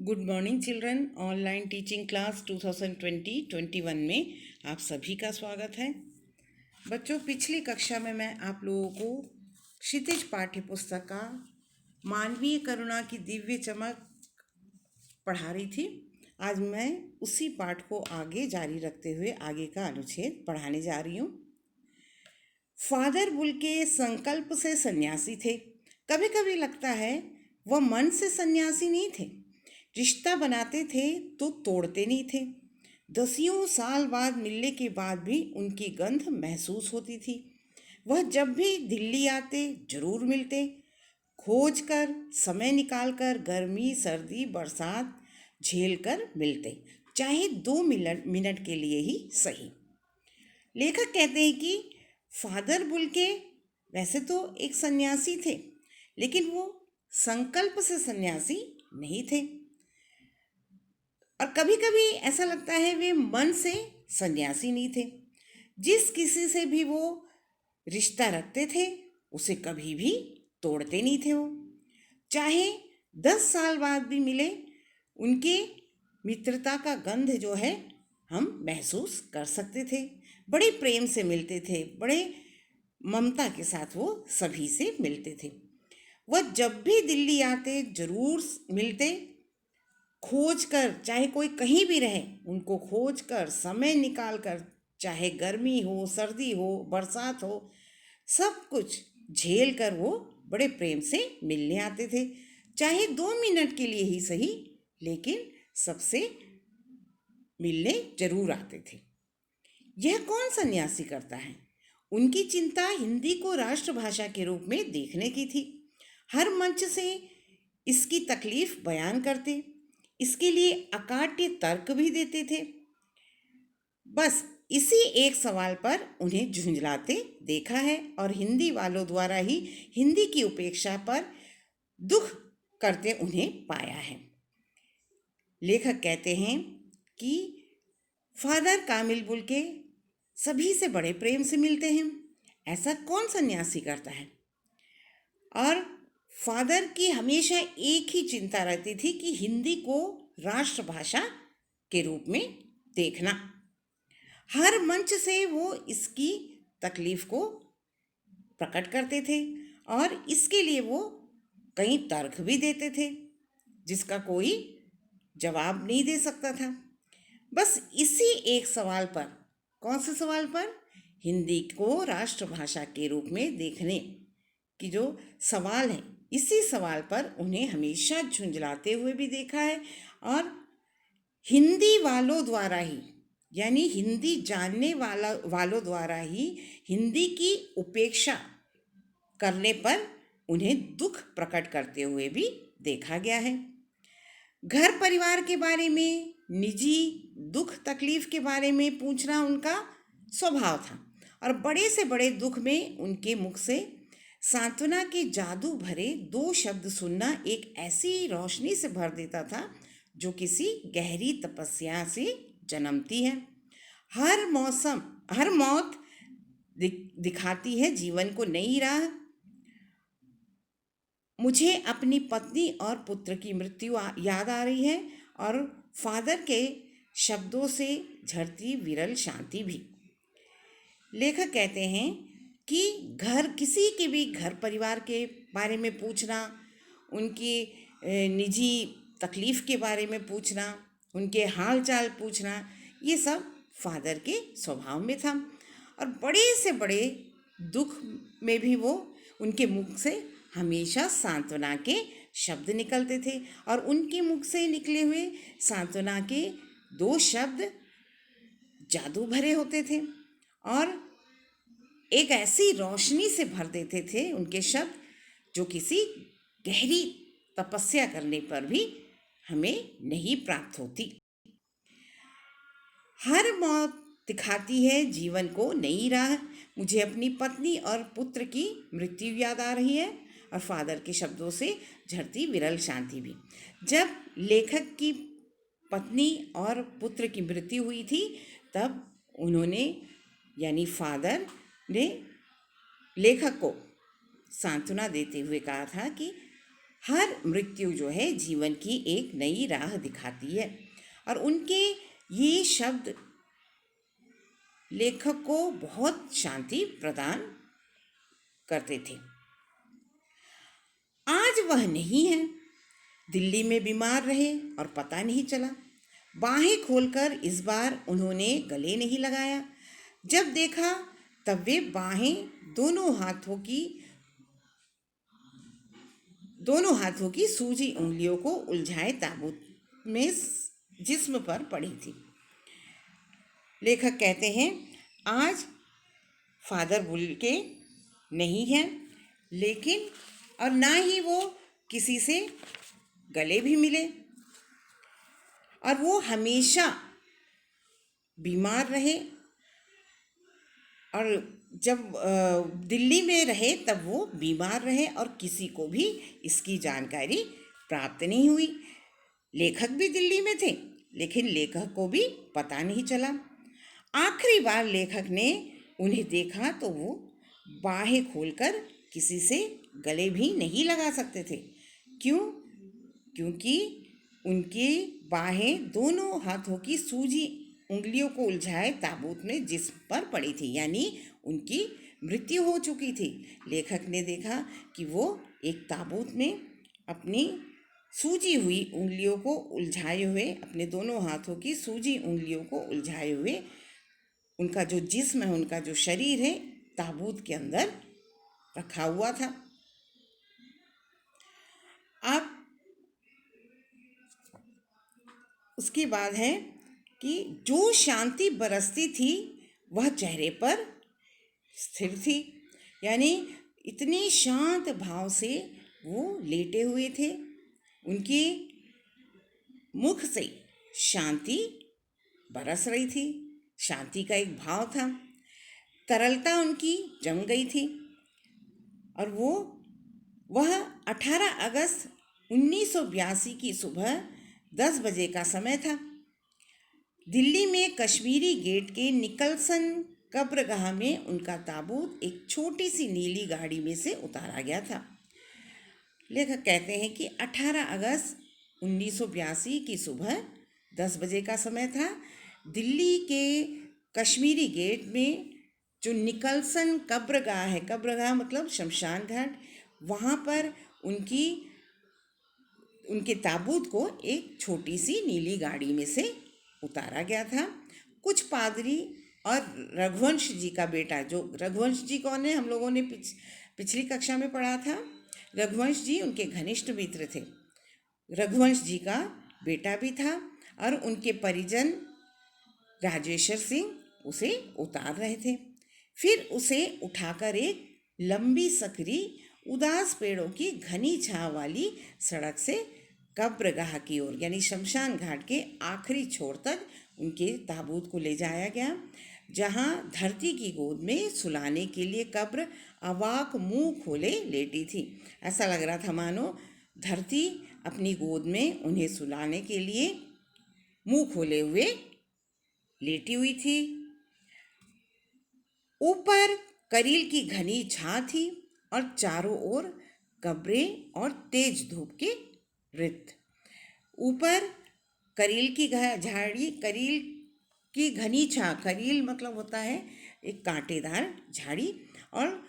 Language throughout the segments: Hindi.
Good morning children. Online teaching class 2020-21 में आप सभी का स्वागत है। बच्चों, पिछली कक्षा में मैं आप लोगों को क्षितिज पाठ्य पुस्तक का मानवीय करुणा की दिव्य चमक पढ़ा रही थी। आज मैं उसी पाठ को आगे जारी रखते हुए आगे का अनुच्छेद पढ़ाने जा रही हूँ। फादर बुल के संकल्प से सन्यासी थे। कभी कभी लगता है वह मन से सन्यासी नहीं थे। रिश्ता बनाते थे तो तोड़ते नहीं थे। दसियों साल बाद मिलने के बाद भी उनकी गंध महसूस होती थी। वह जब भी दिल्ली आते जरूर मिलते, खोज कर समय निकाल कर गर्मी सर्दी बरसात झेल कर मिलते, चाहे 2 मिनट के लिए ही सही। लेखक कहते हैं कि फादर बुल के वैसे तो एक सन्यासी थे, लेकिन वो संकल्प से सन्यासी नहीं थे। और कभी कभी ऐसा लगता है वे मन से सन्यासी नहीं थे। जिस किसी से भी वो रिश्ता रखते थे उसे कभी भी तोड़ते नहीं थे। वो चाहे 10 साल बाद भी मिले, उनके मित्रता का गंध जो है हम महसूस कर सकते थे। बड़े प्रेम से मिलते थे, बड़े ममता के साथ वो सभी से मिलते थे। वह जब भी दिल्ली आते जरूर मिलते, खोज कर, चाहे कोई कहीं भी रहे, उनको खोज कर समय निकाल कर, चाहे गर्मी हो सर्दी हो बरसात हो, सब कुछ झेल कर वो बड़े प्रेम से मिलने आते थे। चाहे 2 मिनट के लिए ही सही, लेकिन सबसे मिलने जरूर आते थे। यह कौन सन्यासी करता है? उनकी चिंता हिंदी को राष्ट्रभाषा के रूप में देखने की थी। हर मंच से इसकी तकलीफ बयान करते, इसके लिए अकाट्य तर्क भी देते थे। बस इसी एक सवाल पर उन्हें झुंझलाते देखा है और हिंदी वालों द्वारा ही हिंदी की उपेक्षा पर दुख करते उन्हें पाया है। लेखक कहते हैं कि फादर कामिल बुल के सभी से बड़े प्रेम से मिलते हैं। ऐसा कौन सन्यासी करता है? और फादर की हमेशा एक ही चिंता रहती थी कि हिंदी को राष्ट्रभाषा के रूप में देखना। हर मंच से वो इसकी तकलीफ को प्रकट करते थे और इसके लिए वो कई तर्क भी देते थे जिसका कोई जवाब नहीं दे सकता था। बस इसी एक सवाल पर, कौन से सवाल पर? हिंदी को राष्ट्रभाषा के रूप में देखने की जो सवाल है, इसी सवाल पर उन्हें हमेशा झुंझलाते हुए भी देखा है। और हिंदी वालों द्वारा ही, यानी हिंदी जानने वालों द्वारा ही हिंदी की उपेक्षा करने पर उन्हें दुख प्रकट करते हुए भी देखा गया है। घर परिवार के बारे में, निजी दुख तकलीफ के बारे में पूछना उनका स्वभाव था और बड़े से बड़े दुख में उनके मुख से सांत्वना के जादू भरे 2 शब्द सुनना एक ऐसी रोशनी से भर देता था जो किसी गहरी तपस्या से जन्मती है। हर मौत दिखाती है जीवन को नई राह। मुझे अपनी पत्नी और पुत्र की मृत्यु याद आ रही है और फादर के शब्दों से झरती विरल शांति भी। लेखक कहते हैं कि किसी के भी घर परिवार के बारे में पूछना, उनकी निजी तकलीफ़ के बारे में पूछना, उनके हाल चाल पूछना, ये सब फादर के स्वभाव में था। और बड़े से बड़े दुख में भी वो, उनके मुख से हमेशा सांत्वना के शब्द निकलते थे और उनके मुख से निकले हुए सांत्वना के 2 शब्द जादू भरे होते थे और एक ऐसी रोशनी से भर देते थे उनके शब्द जो किसी गहरी तपस्या करने पर भी हमें नहीं प्राप्त होती। हर मौत दिखाती है जीवन को नई राह। मुझे अपनी पत्नी और पुत्र की मृत्यु याद आ रही है और फादर के शब्दों से झरती विरल शांति भी। जब लेखक की पत्नी और पुत्र की मृत्यु हुई थी तब उन्होंने, यानी फादर ने लेखक को सांत्वना देते हुए कहा था कि हर मृत्यु जो है जीवन की एक नई राह दिखाती है। और उनके ये शब्द लेखक को बहुत शांति प्रदान करते थे। आज वह नहीं है। दिल्ली में बीमार रहे और पता नहीं चला। बाहें खोलकर इस बार उन्होंने गले नहीं लगाया। जब देखा तब वे बाहें दोनों हाथों की सूजी उंगलियों को उलझाए ताबूत में जिस्म पर पड़ी थी। लेखक कहते हैं, आज फादर बुल्के नहीं है, लेकिन और ना ही वो किसी से गले भी मिले, और वो हमेशा बीमार रहे। और जब दिल्ली में रहे तब वो बीमार रहे और किसी को भी इसकी जानकारी प्राप्त नहीं हुई। लेखक भी दिल्ली में थे, लेकिन लेखक को भी पता नहीं चला। आखिरी बार लेखक ने उन्हें देखा तो वो बाहें खोलकर किसी से गले भी नहीं लगा सकते थे। क्यों? क्योंकि उनकी बाहें दोनों हाथों की सूजी उंगलियों को उलझाए ताबूत में जिस्म पर पड़ी थी, यानी उनकी मृत्यु हो चुकी थी। लेखक ने देखा कि वो एक ताबूत में अपनी सूजी हुई उंगलियों को उलझाए हुए, अपने दोनों हाथों की सूजी उंगलियों को उलझाए हुए, उनका जो जिस्म है, उनका जो शरीर है, ताबूत के अंदर रखा हुआ था। अब उसके बाद है कि जो शांति बरसती थी वह चेहरे पर स्थिर थी, यानी इतने शांत भाव से वो लेटे हुए थे। उनके मुख से शांति बरस रही थी, शांति का एक भाव था, तरलता उनकी जम गई थी। और वह 18 अगस्त 1982 की सुबह 10 बजे का समय था। दिल्ली में कश्मीरी गेट के निकलसन कब्रगाह में उनका ताबूत एक छोटी सी नीली गाड़ी में से उतारा गया था। लेखक कहते हैं कि 18 अगस्त 1982 की सुबह 10 बजे का समय था। दिल्ली के कश्मीरी गेट में जो निकलसन कब्रगाह है, कब्रगाह मतलब शमशान घाट, वहाँ पर उनके ताबूत को एक छोटी सी नीली गाड़ी में से उतारा गया था। कुछ पादरी और रघुवंश जी का बेटा, जो रघुवंश जी कौन है, हम लोगों ने पिछली कक्षा में पढ़ा था। रघुवंश जी उनके घनिष्ठ मित्र थे। रघुवंश जी का बेटा भी था और उनके परिजन राजेश्वर सिंह उसे उतार रहे थे। फिर उसे उठाकर एक लंबी सकरी उदास पेड़ों की घनी छांव वाली सड़क से कब्रगाह की ओर, यानी शमशान घाट के आखिरी छोर तक उनके ताबूत को ले जाया गया, जहां धरती की गोद में सुलाने के लिए कब्र अवाक मुंह खोले लेटी थी। ऐसा लग रहा था मानो धरती अपनी गोद में उन्हें सुलाने के लिए मुंह खोले हुए लेटी हुई थी। ऊपर करील की घनी छां थी और चारों ओर कब्रें और तेज धूप के वृत्त। ऊपर करील की झाड़ी, करील की घनी छां, करील मतलब होता है एक कांटेदार झाड़ी, और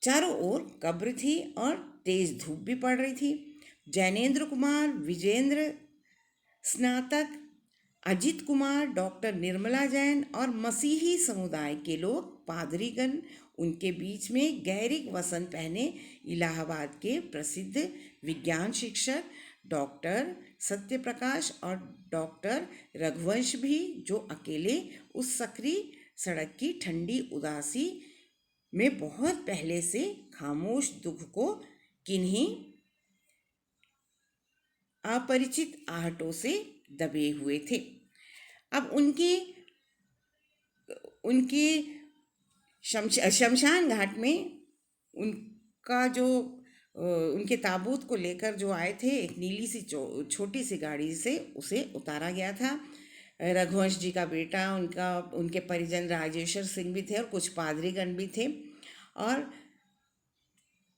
चारों ओर कब्र थी और तेज धूप भी पड़ रही थी। जैनेन्द्र कुमार, विजेंद्र स्नातक, अजित कुमार, डॉक्टर निर्मला जैन और मसीही समुदाय के लोग, पादरीगण, उनके बीच में गैरिक वसन पहने इलाहाबाद के प्रसिद्ध विज्ञान शिक्षक डॉक्टर सत्यप्रकाश और डॉक्टर रघुवंश भी, जो अकेले उस सकरी सड़क की ठंडी उदासी में बहुत पहले से खामोश दुख को किन्हीं अपरिचित आहटों से दबे हुए थे। अब उनके शमशान घाट में उनका जो उनके ताबूत को लेकर जो आए थे, एक नीली सी छोटी सी गाड़ी से उसे उतारा गया था। रघुवंश जी का बेटा, उनके परिजन राजेश्वर सिंह भी थे और कुछ पादरीगण भी थे। और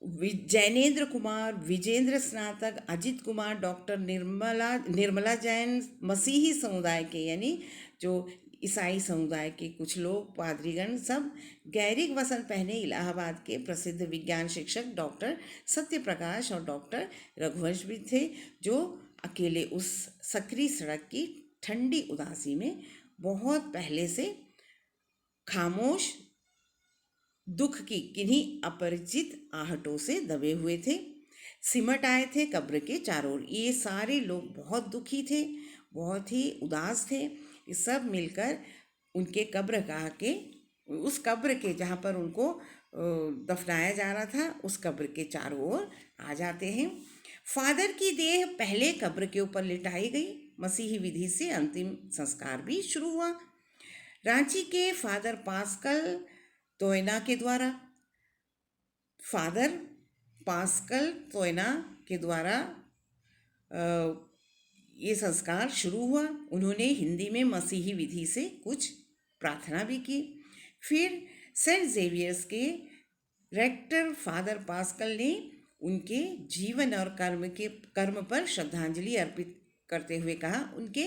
जैनेन्द्र कुमार, विजेंद्र स्नातक, अजित कुमार, डॉक्टर निर्मला जैन, मसीही समुदाय के यानी जो ईसाई समुदाय के कुछ लोग, पादरीगण सब, गैरिक वस्त्र पहने इलाहाबाद के प्रसिद्ध विज्ञान शिक्षक डॉक्टर सत्यप्रकाश और डॉक्टर रघुवंश भी थे, जो अकेले उस सकरी सड़क की ठंडी उदासी में बहुत पहले से खामोश दुख की किन्हीं अपरिचित आहटों से दबे हुए थे। सिमट आए थे कब्र के चारों ओर। ये सारे लोग बहुत दुखी थे, बहुत ही उदास थे। ये सब मिलकर उनके कब्र के उस कब्र के जहाँ पर उनको दफनाया जा रहा था, उस कब्र के चारों ओर आ जाते हैं। फादर की देह पहले कब्र के ऊपर लिटाई गई। मसीही विधि से अंतिम संस्कार भी शुरू हुआ। रांची के फादर पास्कल तोयना के द्वारा ये संस्कार शुरू हुआ। उन्होंने हिंदी में मसीही विधि से कुछ प्रार्थना भी की। फिर सेंट जेवियर्स के रेक्टर फादर पास्कल ने उनके जीवन और कर्म पर श्रद्धांजलि अर्पित करते हुए कहा, उनके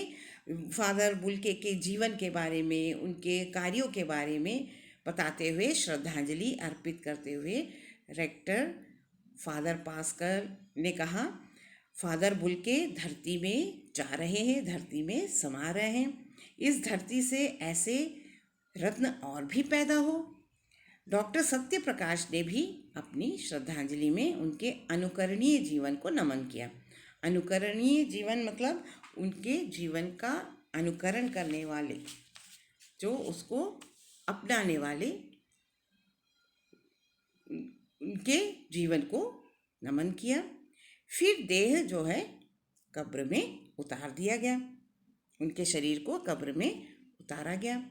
फादर बुल्के के जीवन के बारे में, उनके कार्यों के बारे में बताते हुए, श्रद्धांजलि अर्पित करते हुए रेक्टर फादर पास्कल ने कहा, फादर बुल्के धरती में जा रहे हैं, धरती में समा रहे हैं। इस धरती से ऐसे रत्न और भी पैदा हो। डॉक्टर सत्य प्रकाश ने भी अपनी श्रद्धांजलि में उनके अनुकरणीय जीवन को नमन किया। अनुकरणीय जीवन मतलब उनके जीवन का अनुकरण करने वाले, जो उसको अपनाने वाले, उनके जीवन को नमन किया। फिर देह जो है कब्र में उतार दिया गया, उनके शरीर को कब्र में उतारा गया।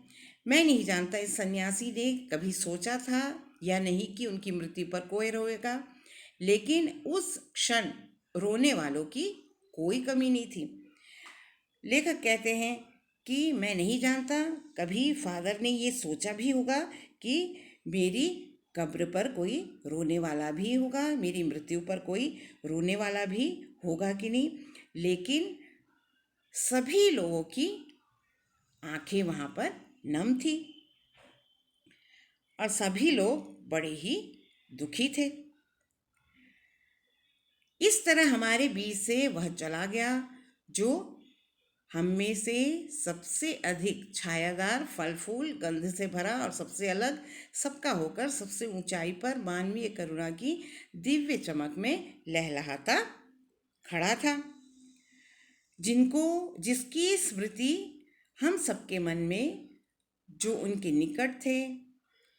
मैं नहीं जानता इस सन्यासी ने कभी सोचा था या नहीं कि उनकी मृत्यु पर कोई रोएगा, लेकिन उस क्षण रोने वालों की कोई कमी नहीं थी। लेखक कहते हैं कि मैं नहीं जानता कभी फादर ने ये सोचा भी होगा कि मेरी कब्र पर कोई रोने वाला भी होगा, मेरी मृत्यु पर कोई रोने वाला भी होगा कि नहीं, लेकिन सभी लोगों की आंखें वहाँ पर नम थी और सभी लोग बड़े ही दुखी थे। इस तरह हमारे बीच से वह चला गया जो हम में से सबसे अधिक छायादार, फल फूल, गंध से भरा और सबसे अलग, सबका होकर सबसे ऊंचाई पर मानवीय करुणा की दिव्य चमक में लहलहाता खड़ा था, जिसकी स्मृति हम सबके मन में, जो उनके निकट थे,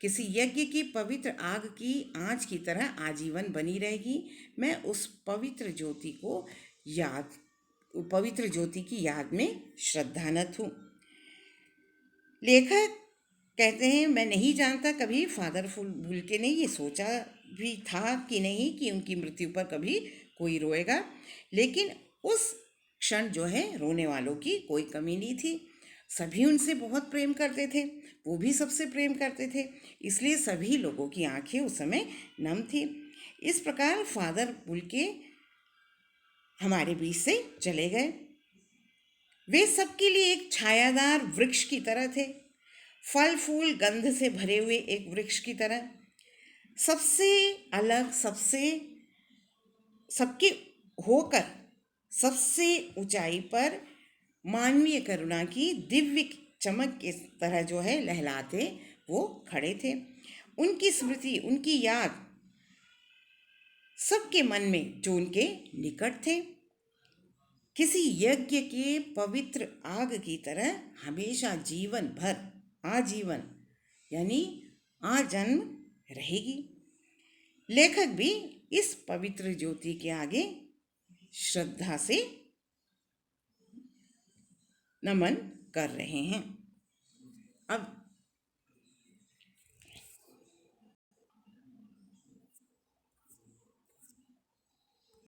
किसी यज्ञ की पवित्र आग की आंच की तरह आजीवन बनी रहेगी। मैं उस पवित्र ज्योति की याद में श्रद्धानत हूँ। लेखक कहते हैं, मैं नहीं जानता कभी फादर बुल्के ने ये सोचा भी था कि नहीं कि उनकी मृत्यु पर कभी कोई रोएगा, लेकिन उस क्षण जो है रोने वालों की कोई कमी नहीं थी। सभी उनसे बहुत प्रेम करते थे, वो भी सबसे प्रेम करते थे, इसलिए सभी लोगों की आंखें उस समय नम थी। इस प्रकार फादर बुल्के हमारे बीच से चले गए। वे सबके लिए एक छायादार वृक्ष की तरह थे, फल फूल गंध से भरे हुए एक वृक्ष की तरह, सबसे अलग, सबके होकर सबसे ऊंचाई पर मानवीय करुणा की दिव्य चमक की तरह जो है लहलाते वो खड़े थे। उनकी स्मृति, उनकी याद सबके मन में जो उनके निकट थे, किसी यज्ञ के पवित्र आग की तरह हमेशा जीवन भर, आजीवन यानी आजन्म रहेगी। लेखक भी इस पवित्र ज्योति के आगे श्रद्धा से नमन कर रहे हैं। अब